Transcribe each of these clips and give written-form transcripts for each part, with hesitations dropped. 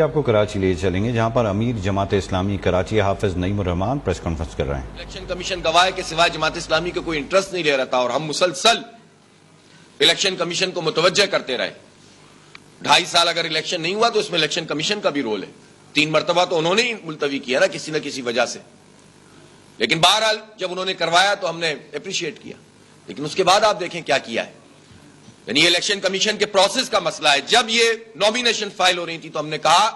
آپ کو کراچی لے چلیں گے جہاں پر امیر جماعت اسلامی کراچی حافظ نعیم الرحمان پریس کانفرنس کر رہے ہیں۔ الیکشن کمیشن گواہ ہے کہ سوائے جماعت اسلامی کا کوئی انٹرسٹ نہیں لے رہا تھا اور ہم مسلسل الیکشن کمیشن کو متوجہ کرتے رہے۔ 2.5 سال اگر الیکشن نہیں ہوا تو اس میں الیکشن کمیشن کا بھی رول ہے۔ 3 مرتبہ تو انہوں نے ہی ملتوی کیا نا کسی نہ کسی وجہ سے، لیکن بہرحال جب انہوں نے کروایا تو ہم نے اپریشیٹ کیا۔ لیکن اس کے بعد آپ دیکھیں کیا کیا ہے، یعنی یہ الیکشن کمیشن کے پروسیس کا مسئلہ ہے۔ جب یہ نامینیشن فائل ہو رہی تھی تو ہم نے کہا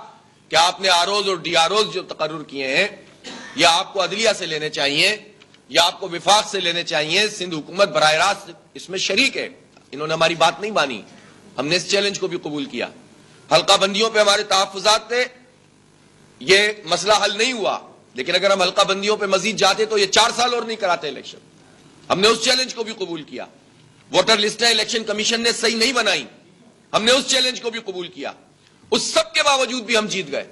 کہ آپ نے آر اوز اور ڈی آر اوز جو تقرر کیے ہیں یا آپ کو عدلیہ سے لینے چاہیے یا آپ کو وفاق سے لینے چاہیے۔ سندھ حکومت براہ راست اس میں شریک ہے، انہوں نے ہماری بات نہیں مانی، ہم نے اس چیلنج کو بھی قبول کیا۔ حلقہ بندیوں پہ ہمارے تحفظات تھے، یہ مسئلہ حل نہیں ہوا، لیکن اگر ہم حلقہ بندیوں پہ مزید جاتے تو یہ 4 سال اور نہیں کراتے الیکشن، ہم نے اس چیلنج کو بھی قبول کیا۔ ووٹر لسٹیں الیکشن کمیشن نے صحیح نہیں بنائی، ہم نے اس چیلنج کو بھی قبول کیا۔ اس سب کے باوجود بھی ہم جیت گئے،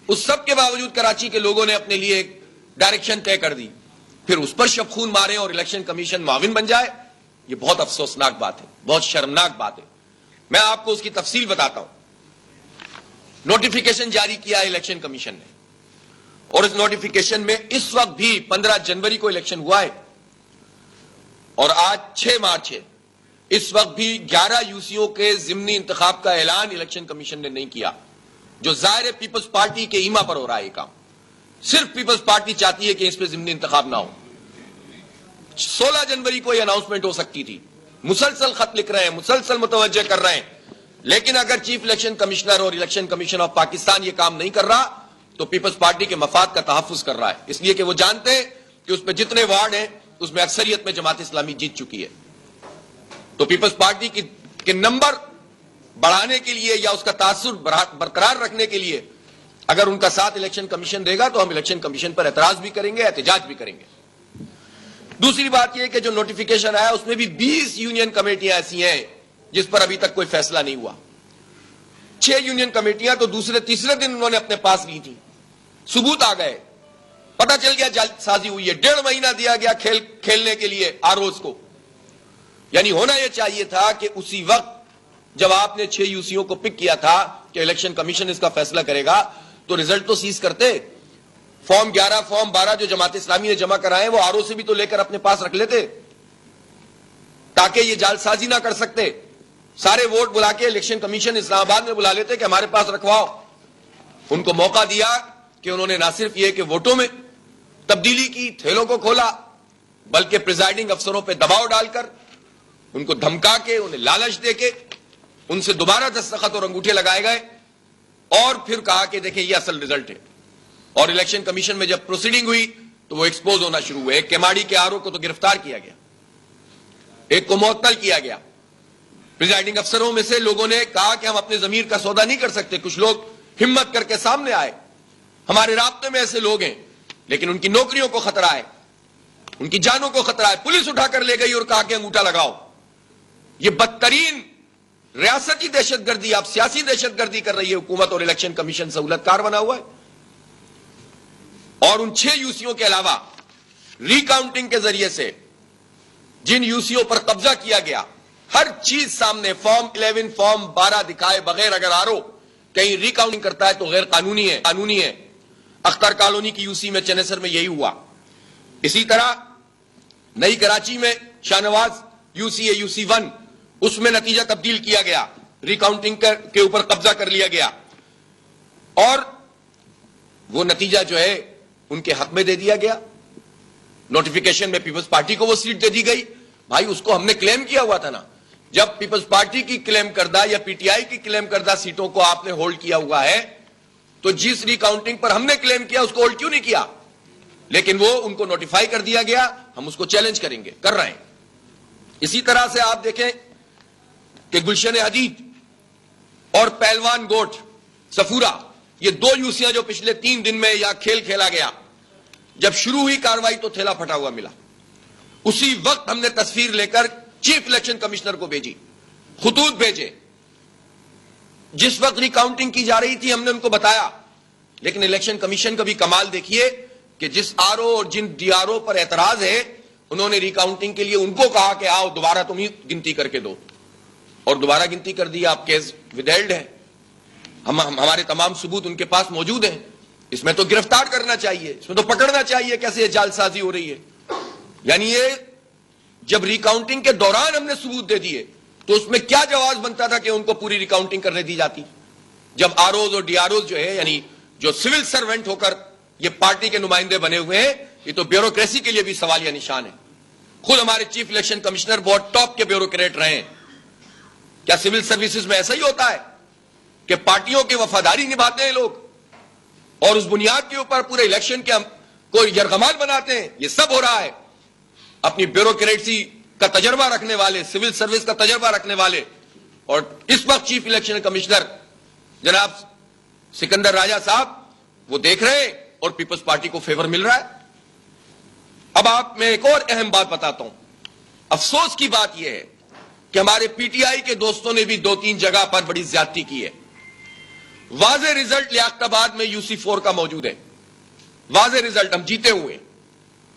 اس سب کے باوجود کراچی کے لوگوں نے اپنے لیے ایک ڈائریکشن طے کر دی، پھر اس پر شب خون مارے اور الیکشن کمیشن معاون بن جائے، یہ بہت افسوسناک بات ہے، بہت شرمناک بات ہے۔ میں آپ کو اس کی تفصیل بتاتا ہوں۔ نوٹیفیکیشن جاری کیا ہے الیکشن کمیشن نے، اور اس نوٹیفیکیشن میں اس وقت بھی 15 جنوری کو الیکشن ہوا ہے اور آج 6 مارچ ہے، اس وقت بھی 11 یوسیوں کے ضمنی انتخاب کا اعلان الیکشن کمیشن نے نہیں کیا، جو ظاہر پیپلز پارٹی کے ایما پر ہو رہا ہے یہ کام۔ صرف پیپلز پارٹی چاہتی ہے کہ اس پہ ضمنی انتخاب نہ ہو۔ 16 جنوری کو یہ اناؤنسمنٹ ہو سکتی تھی، مسلسل خط لکھ رہے ہیں، مسلسل متوجہ کر رہے ہیں، لیکن اگر چیف الیکشن کمشنر اور الیکشن کمیشن آف پاکستان یہ کام نہیں کر رہا تو پیپلز پارٹی کے مفاد کا تحفظ کر رہا ہے، اس لیے کہ وہ جانتے ہیں کہ اس میں جتنے وارڈ ہیں اس میں اکثریت میں جماعت اسلامی جیت چکی ہے۔ تو پیپلز پارٹی کے نمبر بڑھانے کے لیے یا اس کا تاثر برقرار رکھنے کے لیے اگر ان کا ساتھ الیکشن کمیشن دے گا تو ہم الیکشن کمیشن پر اعتراض بھی کریں گے، احتجاج بھی کریں گے۔ دوسری بات یہ کہ جو نوٹیفیکیشن آیا اس میں بھی 20 یونین کمیٹیاں ایسی ہیں جس پر ابھی تک کوئی فیصلہ نہیں ہوا۔ 6 یونین کمیٹیاں تو دوسرے تیسرے دن انہوں نے اپنے پاس لی تھی، ثبوت آ گئے، پتہ چل گیا جلد سازی ہوئی ہے، 1.5 مہینہ دیا گیا کھیلنے کے لیے آر اوز کو۔ یعنی ہونا یہ چاہیے تھا کہ اسی وقت جب آپ نے 6 یوسیوں کو پک کیا تھا کہ الیکشن کمیشن اس کا فیصلہ کرے گا تو رزلٹ تو سیز کرتے۔ فارم 11 فارم 12 جو جماعت اسلامی نے جمع کرائے وہ آر او سے بھی تو لے کر اپنے پاس رکھ لیتے تاکہ یہ جعل سازی نہ کر سکتے۔ سارے ووٹ بلا کے الیکشن کمیشن اسلام آباد میں بلا لیتے کہ ہمارے پاس رکھواؤ۔ ان کو موقع دیا کہ انہوں نے نہ صرف یہ کہ ووٹوں میں تبدیلی کی، تھیلوں کو کھولا، بلکہ پریزائڈنگ افسروں پہ دباؤ ڈال کر، ان کو دھمکا کے، انہیں لالچ دے کے ان سے دوبارہ دستخط اور انگوٹھے لگائے گئے اور پھر کہا کہ دیکھیں یہ اصل رزلٹ ہے۔ اور الیکشن کمیشن میں جب پروسیڈنگ ہوئی تو وہ ایکسپوز ہونا شروع ہوئے۔ ایک کیماڑی کے آر او کو تو گرفتار کیا گیا، ایک کو معطل کیا گیا۔ پریزائڈنگ افسروں میں سے لوگوں نے کہا کہ ہم اپنے ضمیر کا سودا نہیں کر سکتے، کچھ لوگ ہمت کر کے سامنے آئے، ہمارے رابطے میں ایسے لوگ ہیں، لیکن ان کی نوکریوں کو خطرہ ہے، ان کی جانوں کو خطرہ ہے۔ پولیس اٹھا کر لے گئی اور کہا کہ انگوٹھا لگاؤ۔ یہ بدترین ریاستی دہشت گردی، اب سیاسی دہشت گردی کر رہی ہے حکومت، اور الیکشن کمیشن سہولت کار بنا ہوا ہے۔ اور ان 6 یوسیوں کے علاوہ ری کاؤنٹنگ کے ذریعے سے جن یوسیوں پر قبضہ کیا گیا، ہر چیز سامنے، فارم 11 فارم 12 دکھائے بغیر اگر آر او کہیں ری کاؤنٹنگ کرتا ہے تو غیر قانونی ہے۔ اختر کالونی کی یوسی میں چنیسر میں یہی ہوا۔ اسی طرح نئی کراچی میں شاہنواز یوسی ہے یوسی 1، اس میں نتیجہ تبدیل کیا گیا، ری کاؤنٹنگ کے اوپر قبضہ کر لیا گیا اور وہ نتیجہ جو ہے ان کے حق میں دے دیا گیا۔ نوٹیفیکیشن میں پیپلز پارٹی کو وہ سیٹ دے دی گئی۔ بھائی اس کو ہم نے کلیم کیا ہوا تھا نا، جب پیپلز پارٹی کی کلیم کردہ یا پی ٹی آئی کی کلیم کردہ سیٹوں کو آپ نے ہولڈ کیا ہوا ہے تو جس ری کاؤنٹنگ پر ہم نے کلیم کیا اس کو ہولڈ کیوں نہیں کیا؟ لیکن وہ ان کو نوٹیفائی کر دیا گیا، ہم اس کو چیلنج کریں گے، کر رہے ہیں۔ اسی طرح سے آپ دیکھیں کہ گلشن حدید اور پہلوان گوٹ سفورہ، یہ 2 یوسیاں جو پچھلے 3 دن میں یا کھیل کھیلا گیا، جب شروع ہوئی کاروائی تو تھیلا پھٹا ہوا ملا۔ اسی وقت ہم نے تصویر لے کر چیف الیکشن کمشنر کو بھیجی، خطوط بھیجے۔ جس وقت ری کاؤنٹنگ کی جا رہی تھی ہم نے ان کو بتایا، لیکن الیکشن کمیشن کا بھی کمال دیکھیے کہ جس آر او اور جن ڈی آر او پر اعتراض ہے انہوں نے ری کاؤنٹنگ کے لیے ان کو کہا کہ آؤ دوبارہ تم ہی گنتی کر کے دو، اور دوبارہ گنتی کر دی، آپ کیس ودہیلڈ ہے۔ ہمارے تمام ثبوت ان کے پاس موجود ہیں. اس میں تو گرفتار کرنا چاہیے, اس میں تو پکڑنا چاہیے کیسے یہ جعل سازی ہو رہی ہے. یعنی یہ جب ریکاؤنٹنگ کے دوران ہم نے ثبوت دے دیے تو اس میں کیا جواز بنتا تھا کہ ان کو پوری ریکاؤنٹنگ کرنے دی جاتی. جب آر اوز اور ڈی آر اوز جو ہے, یعنی جو سول سرونٹ ہو کر یہ پارٹی کے نمائندے بنے ہوئے ہیں, یہ تو بیوروکریسی کے لیے بھی سوالیہ نشان ہے. خود ہمارے چیف الیکشن کمشنر بہت ٹاپ کے بیوروکریٹ رہے ہیں. کیا سول سروسز میں ایسا ہی ہوتا ہے کہ پارٹیوں کی وفاداری نبھاتے ہیں لوگ اور اس بنیاد کے اوپر پورے الیکشن کے کو یرغمال بناتے ہیں؟ یہ سب ہو رہا ہے. اپنی بیوروکریسی کا تجربہ رکھنے والے, سول سروس کا تجربہ رکھنے والے, اور اس وقت چیف الیکشن کمشنر جناب سکندر راجہ صاحب وہ دیکھ رہے ہیں اور پیپلز پارٹی کو فیور مل رہا ہے. اب آپ میں ایک اور اہم بات بتاتا ہوں. افسوس کی بات یہ ہے کہ ہمارے پی ٹی آئی کے دوستوں نے بھی 2-3 جگہ پر بڑی زیادتی کی ہے. واضح رزلٹ لیاقت آباد میں یو سی 4 کا موجود ہے. واضح رزلٹ, ہم جیتے ہوئے,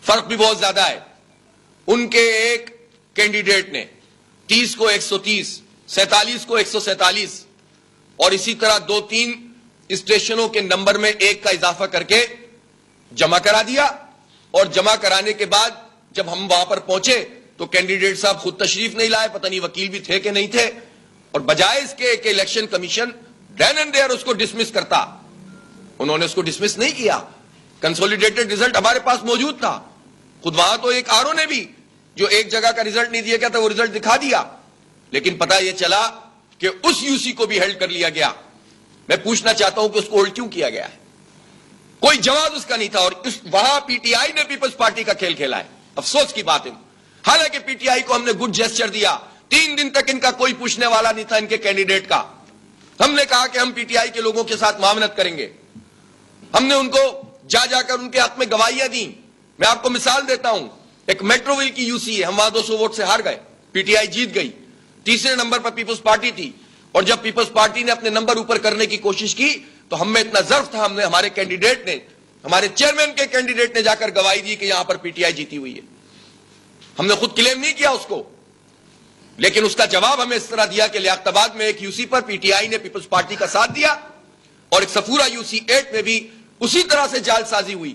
فرق بھی بہت زیادہ ہے. ان کے ایک کینڈیڈیٹ نے 30 کو 130, 47 کو 147 اور اسی طرح 2-3 اسٹیشنوں کے نمبر میں ایک کا اضافہ کر کے جمع کرا دیا. اور جمع کرانے کے بعد جب ہم وہاں پر پہنچے تو کینڈیڈیٹ صاحب خود تشریف نہیں لائے, پتہ نہیں وکیل بھی تھے کہ نہیں تھے, اور بجائے اس کے کہ election commission then and there اس کو ڈسمس کرتا, انہوں نے اس کو ڈسمس نہیں کیا. کنسولیڈیٹڈ رزلٹ ہمارے پاس موجود تھا. خود وہاں تو ایک آر او نے بھی جو ایک جگہ کا رزلٹ نہیں دیا گیا تھا وہ رزلٹ دکھا دیا, لیکن پتہ یہ چلا کہ اس یو سی کو بھی ہیلڈ کر لیا گیا. میں پوچھنا چاہتا ہوں کہ اس کو ہولڈ کیوں کیا گیا ہے؟ کوئی جواز اس کا نہیں تھا. اور وہاں پی ٹی آئی نے پیپلز پارٹی کا کھیل کھیلا ہے. افسوس کی بات ہے. حالانکہ پی ٹی آئی کو ہم نے گڈ جیسچر دیا, 3 دن تک ان کا کوئی پوچھنے والا نہیں تھا ان کے کینڈیڈیٹ کا. ہم نے کہا کہ ہم پی ٹی آئی کے لوگوں کے ساتھ معاونت کریں گے. ہم نے ان کو جا کر ان کے حق میں گواہیاں دیں. میں آپ کو مثال دیتا ہوں, ایک میٹروول کی یو سی ہے, ہم وہاں 200 ووٹ سے ہار گئے, پی ٹی آئی جیت گئی. تیسرے نمبر پر پیپلز پارٹی تھی, اور جب پیپلز پارٹی نے اپنے نمبر اوپر کرنے کی کوشش کی تو ہم میں اتنا ظرف تھا, ہم نے ہمارے کینڈیڈیٹ نے, ہمارے چیئرمین کے کینڈیڈیٹ نے جا کر گواہی دی کہ یہاں پر پی ٹی آئی جیتی ہوئی ہے. ہم نے خود کلیم نہیں کیا اس کو, لیکن اس کا جواب ہمیں اس طرح دیا کہ لیاقت آباد میں ایک you C per P T I نے پیپلز پارٹی کا ساتھ دیا, اور ایک صفورہ یو سی 8 میں بھی اسی طرح سے جعل سازی ہوئی.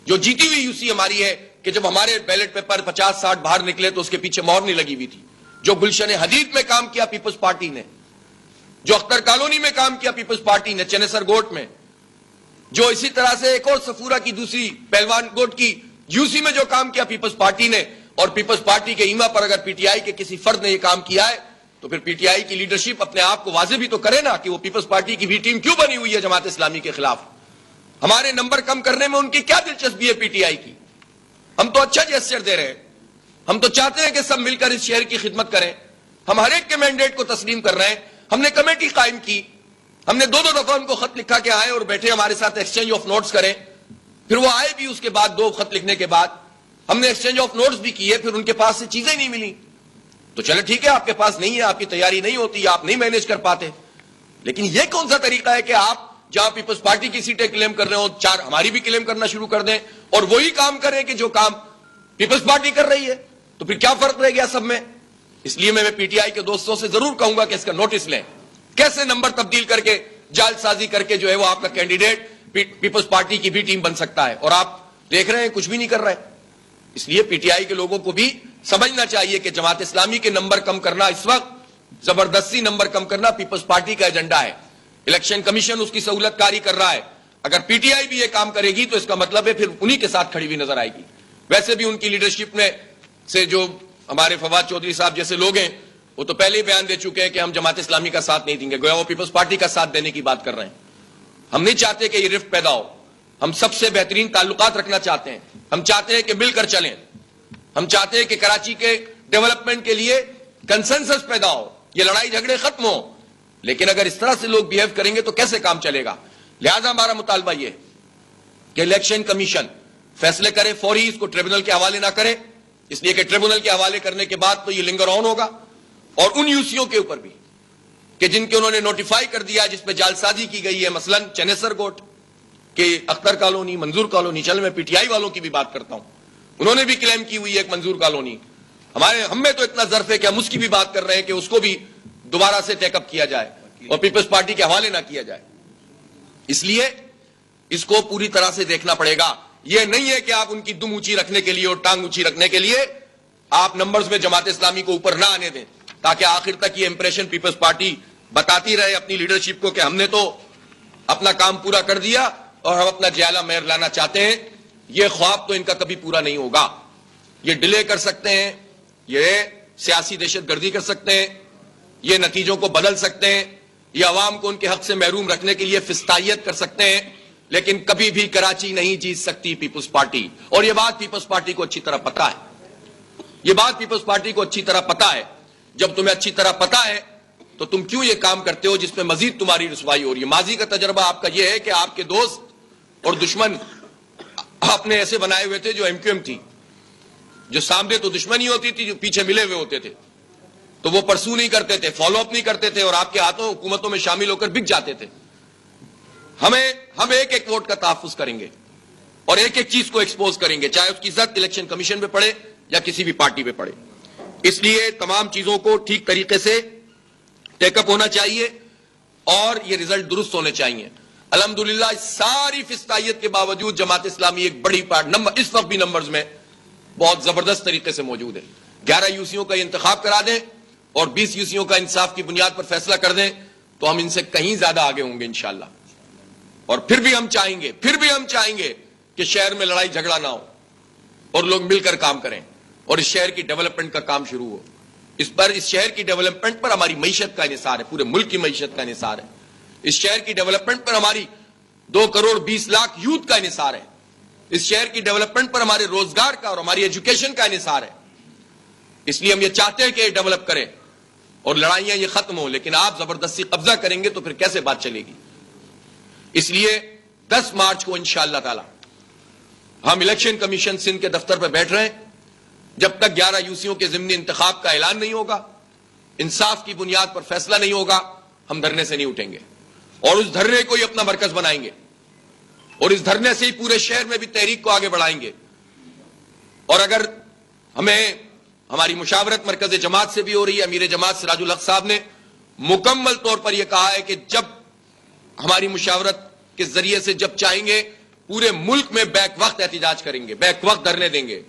جو جیتی ہوئی یو سی ہماری ہے کہ جب ہمارے بیلٹ پیپر 50-60 باہر نکلے تو اس کے پیچھے مہر نہیں لگی ہوئی تھی. جو گلشن حدید میں کام کیا پیپلز پارٹی نے, جو اختر کالونی میں کام کیا پیپلز پارٹی نے چنیسر گوٹ میں, جو اسی طرح سے ایک اور صفورہ کی دوسری پہلوان گوٹ کی یو سی میں جو کام کیا پیپلز پارٹی نے, اور پیپلز پارٹی کے ایما پر اگر پی ٹی آئی کے کسی فرد نے یہ کام کیا ہے تو پھر پی ٹی آئی کی لیڈرشپ اپنے آپ کو واضح بھی تو کرے نا کہ وہ پیپلز پارٹی کی بھی ٹیم کیوں بنی ہوئی ہے جماعت اسلامی کے خلاف. ہمارے نمبر کم کرنے میں ان کی کیا دلچسپی ہے پی ٹی آئی کی؟ ہم تو اچھا جیسچر دے رہے ہیں, ہم تو چاہتے ہیں کہ سب مل کر اس شہر کی خدمت کریں. ہم ہر ایک کے مینڈیٹ کو تسلیم کر رہے ہیں. ہم نے کمیٹی قائم کی, ہم نے 2 دفعہ ان کو خط لکھا کہ آئے اور بیٹھے ہمارے ساتھ ایکسچینج آف نوٹس کریں. پھر وہ آئے بھی, اس کے بعد 2 خط لکھنے کے بعد ہم نے ایکسچینج آف نوٹس بھی کیے, پھر ان کے پاس سے چیزیں نہیں ملی. تو چلے ٹھیک ہے, آپ کے پاس نہیں ہے, آپ کی تیاری نہیں ہوتی, آپ نہیں مینیج کر پاتے, لیکن یہ کون سا طریقہ ہے کہ آپ جہاں پیپلز پارٹی کی سیٹیں کلیم کر رہے ہو 4 ہماری بھی کلیم کرنا شروع کر دیں اور وہی کام کریں کہ جو کام پیپلز پارٹی کر رہی ہے؟ تو پھر کیا فرق رہ گیا سب میں؟ اس لیے میں پی ٹی آئی کے دوستوں سے ضرور کہوں گا کہ اس کا نوٹس لیں. کیسے نمبر تبدیل کر کے جعل سازی کر کے جو ہے وہ آپ کا کینڈیڈیٹ پیپلز پارٹی کی بھی ٹیم بن سکتا ہے, اور آپ دیکھ رہے ہیں کچھ بھی نہیں کر رہے. اس لیے پی ٹی آئی کے لوگوں کو بھی سمجھنا چاہیے کہ جماعت اسلامی کے نمبر کم کرنا اس وقت زبردستی نمبر کم کرنا پیپلز پارٹی کا ایجنڈا ہے. الیکشن کمیشن اس کی سہولت کاری کر رہا ہے. اگر پی ٹی آئی بھی یہ کام کرے گی تو اس کا مطلب ہے پھر انہی کے ساتھ کھڑی ہوئی نظر آئے گی. ویسے بھی ان کی لیڈرشپ میں سے جو ہمارے فواد چودھری صاحب جیسے لوگ ہیں وہ تو پہلے ہی بیان دے چکے ہیں کہ ہم جماعت اسلامی کا ساتھ نہیں دیں گے, گویا وہ پیپلز پارٹی کا ساتھ دینے کی بات کر رہے ہیں. ہم نہیں چاہتے کہ یہ رفٹ پیدا ہو, ہم سب سے بہترین تعلقات رکھنا چاہتے ہیں. ہم چاہتے ہیں کہ مل کر چلیں, ہم چاہتے ہیں کہ کراچی کے ڈیولپمنٹ کے لیے کنسنسس پیدا ہو, یہ لڑائی جھگڑے ختم ہو. لیکن اگر اس طرح سے لوگ بیہیو کریں گے تو کیسے کام چلے گا؟ لہذا ہمارا مطالبہ یہ کہ الیکشن کمیشن فیصلے کرے, فوری اس کو ٹریبونل کے حوالے نہ کرے, اس لیے کہ ٹریبونل کے حوالے کرنے کے بعد تو یہ لنگر آن ہوگا. اور ان یوسیوں کے اوپر بھی کہ جن کے انہوں نے نوٹیفائی کر دیا جس پہ جعل سازی کی گئی ہے, مثلا چنیسر گوٹ کے اختر کالونی, منظور کالونی, چل میں پی ٹی آئی والوں کی بھی بات کرتا ہوں, انہوں نے بھی کلیم کی ہوئی ہے ایک منظور کالونی. ہم میں تو اتنا ظرف ہے کہ ہم اس کی بھی بات کر رہے ہیں کہ اس کو بھی دوبارہ سے ٹیک اپ کیا جائے. اور پیپلز پارٹی کے حوالے نہ کیا جائے. اس لیے اس کو پوری طرح سے دیکھنا پڑے گا. یہ نہیں ہے کہ آپ ان کی دم اونچی رکھنے کے لیے اور ٹانگ اونچی رکھنے کے لیے آپ نمبرز میں جماعت اسلامی کو اوپر نہ آنے دیں, تاکہ آخر تک یہ امپریشن پیپلز پارٹی بتاتی رہے اپنی لیڈرشپ کو کہ ہم نے تو اپنا کام پورا کر دیا اور ہم اپنا جیلہ مہر لانا چاہتے ہیں. یہ خواب تو ان کا کبھی پورا نہیں ہوگا. یہ ڈیلے کر سکتے ہیں, یہ سیاسی دہشت گردی کر سکتے ہیں, یہ نتیجوں کو بدل سکتے ہیں, یہ عوام کو ان کے حق سے محروم رکھنے کے لیے فستائیت کر سکتے ہیں, لیکن کبھی بھی کراچی نہیں جیت سکتی پیپلز پارٹی. اور یہ بات پیپلز پارٹی کو اچھی طرح پتا ہے. یہ بات پیپلز پارٹی کو اچھی طرح پتا ہے. جب تمہیں اچھی طرح پتا ہے تو تم کیوں یہ کام کرتے ہو جس میں مزید تمہاری رسوائی ہو رہی ہے؟ ماضی کا تجربہ آپ کا یہ ہے کہ آپ کے دوست اور دشمن آپ نے ایسے بنائے ہوئے تھے جو ایم کیو ایم تھی, جو سامنے تو دشمنی ہوتی تھی, جو پیچھے ملے ہوئے ہوتے تھے, تو وہ پرسو نہیں کرتے تھے, فالو اپ نہیں کرتے تھے, اور آپ کے ہاتھوں حکومتوں میں شامل ہو کر بک جاتے تھے. ہم ایک ایک ووٹ کا تحفظ کریں گے اور ایک ایک چیز کو ایکسپوز کریں گے, چاہے اس کی عزت الیکشن کمیشن پہ پڑے یا کسی بھی پارٹی پہ پڑے. اس لیے تمام چیزوں کو ٹھیک طریقے سے ٹیک اپ ہونا چاہیے اور یہ رزلٹ درست ہونے چاہیے. الحمدللہ اس ساری فستائیت کے باوجود جماعت اسلامی ایک بڑی پارٹ اس وقت بھی نمبرز میں بہت زبردست طریقے سے موجود ہے. 11 یوسیوں کا انتخاب کرا دیں اور 20 یوسیوں کا انصاف کی بنیاد پر فیصلہ کر دیں تو ہم ان سے کہیں زیادہ آگے ہوں گے انشاءاللہ. اور پھر بھی ہم چاہیں گے کہ شہر میں لڑائی جھگڑا نہ ہو اور لوگ مل کر کام کریں اور اس شہر کی ڈیولپمنٹ کا کام شروع ہو. اس شہر کی ڈیولپمنٹ پر ہماری معیشت کا انحصار ہے, پورے ملک کی معیشت کا انحصار ہے. اس شہر کی ڈیولپمنٹ پر ہماری 2 کروڑ 20 لاکھ یوتھ کا انحصار ہے. اس شہر کی ڈیولپمنٹ پر ہمارے روزگار کا اور ہماری ایجوکیشن کا انحصار ہے. اس لیے ہم یہ چاہتے ہیں کہ یہ ڈیولپ کریں اور لڑائیاں یہ ختم ہوں, لیکن آپ زبردستی قبضہ کریں گے تو پھر کیسے بات چلے گی؟ اس لیے 10 مارچ کو انشاءاللہ تعالی ہم الیکشن کمیشن سندھ کے دفتر پر بیٹھ رہے ہیں. جب تک 11 یوسیوں کے ضمنی انتخاب کا اعلان نہیں ہوگا, انصاف کی بنیاد پر فیصلہ نہیں ہوگا, ہم دھرنے سے نہیں اٹھیں گے اور اس دھرنے کو ہی اپنا مرکز بنائیں گے اور اس دھرنے سے ہی پورے شہر میں بھی تحریک کو آگے بڑھائیں گے. اور اگر ہماری مشاورت مرکز جماعت سے بھی ہو رہی ہے, امیر جماعت سراج الحق صاحب نے مکمل طور پر یہ کہا ہے کہ جب ہماری مشاورت کے ذریعے سے جب چاہیں گے پورے ملک میں بیک وقت احتجاج کریں گے, بیک وقت دھرنے دیں گے.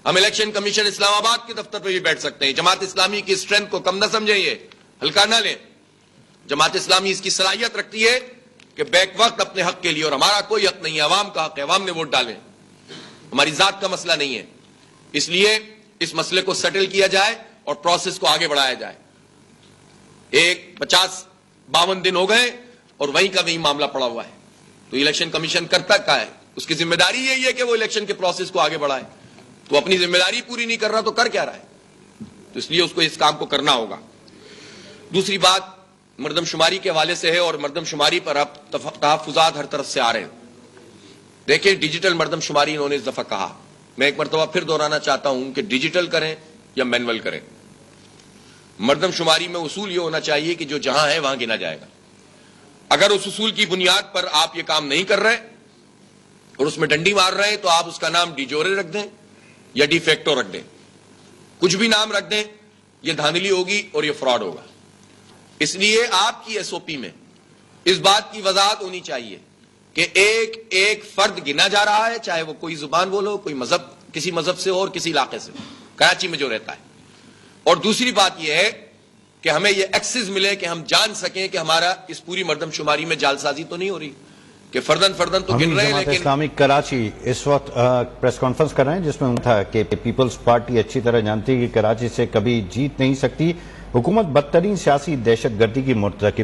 ہم الیکشن کمیشن اسلام آباد کے دفتر پہ بھی بیٹھ سکتے ہیں. جماعت اسلامی کی اسٹرینتھ کو کم نہ سمجھیں, یہ ہلکا نہ لیں. جماعت اسلامی اس کی صلاحیت رکھتی ہے کہ بیک وقت اپنے حق کے لیے, اور ہمارا کوئی حق نہیں ہے, عوام کا حق ہے, عوام نے ووٹ ڈالیں, ہماری ذات کا مسئلہ نہیں ہے. اس لیے اس مسئلے کو سیٹل کیا جائے اور پروسیس کو آگے بڑھایا جائے. 52 دن ہو گئے اور وہیں کا وہیں معاملہ پڑا ہوا ہے. تو الیکشن کمیشن کرتا کیا ہے؟ اس کی ذمہ داری یہی ہے کہ وہ الیکشن کے پروسیس کو آگے بڑھائے. تو اپنی ذمہ داری پوری نہیں کر رہا تو کر کیا رہا ہے؟ تو اس لیے اس کو اس کام کو کرنا ہوگا. دوسری بات مردم شماری کے حوالے سے ہے, اور مردم شماری پر اب تحفظات ہر طرف سے آ رہے ہیں. دیکھیں ڈیجیٹل مردم شماری انہوں نے اس دفعہ کہا, میں ایک مرتبہ پھر دہرانا چاہتا ہوں کہ ڈیجیٹل کریں یا مینول کریں, مردم شماری میں اصول یہ ہونا چاہیے کہ جو جہاں ہے وہاں گنا جائے گا. اگر اس اصول کی بنیاد پر آپ یہ کام نہیں کر رہے اور اس میں ڈنڈی مار رہے ہیں تو آپ اس کا نام ڈی جورے رکھ دیں یا ڈی فیکٹو رکھ دیں, کچھ بھی نام رکھ دیں, یہ دھاندلی ہوگی اور یہ فراڈ ہوگا. اس لیے آپ کی ایس او پی میں اس بات کی وضاحت ہونی چاہیے کہ ایک ایک فرد گنا جا رہا ہے, چاہے وہ کوئی زبان بولو, کوئی مذہب, کسی مذہب سے ہو اور کسی علاقے سے, کراچی میں جو رہتا ہے. اور دوسری بات یہ ہے کہ ہمیں یہ ایکسس ملے کہ ہم جان سکیں کہ ہمارا اس پوری مردم شماری میں جعلسازی تو نہیں ہو رہی, کہ فردن تو گن رہے ہیں. جماعت اسلامی کراچی اس وقت پریس کانفرنس کر رہے ہیں جس میں تھا کہ پیپلز پارٹی اچھی طرح جانتی ہے کہ کراچی سے کبھی جیت نہیں سکتی, حکومت بدترین سیاسی دہشت گردی کی مرتکب